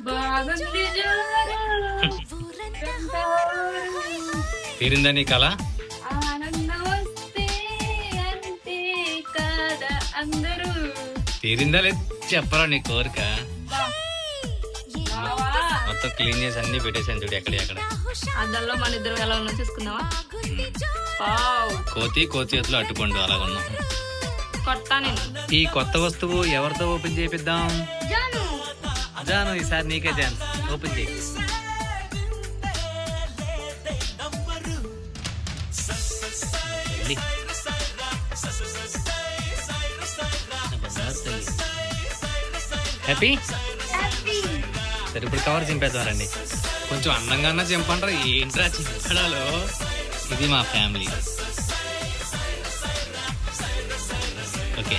బాగుంది జోరు. తీరిందా నీ కళ? ఆనందం వస్తే అంతే కదా అందరూ. తీరిందా లేదు చెప్పరా నీ కోరిక? బావా, మొత్తం క్లీన్ చేసి అన్ని పెట్టేసాను చూడు ఎక్కడ. అద్దంలో మన ఇద్దరు ఎలా ఉన్నా చూసుకుందామా? వావ్, కోతి చేతిలో అట్టుకోండు అలాగున్నాం. కొత్త నేను ఈ కొత్త వస్తువు ఎవరితో ఓపెన్ చేపిద్దాం? జాను. జాను, ఈసారి నీకే జాన్ ఓపెన్ చేయి. హ్యాపీ. సరే ఇప్పుడు కవర్ చింపేద్దారండి. కొంచెం అందంగా చింపండ్రా, ఏంట్రా చింపడాలో. ఇది మా ఫ్యామిలీ. ఓకే.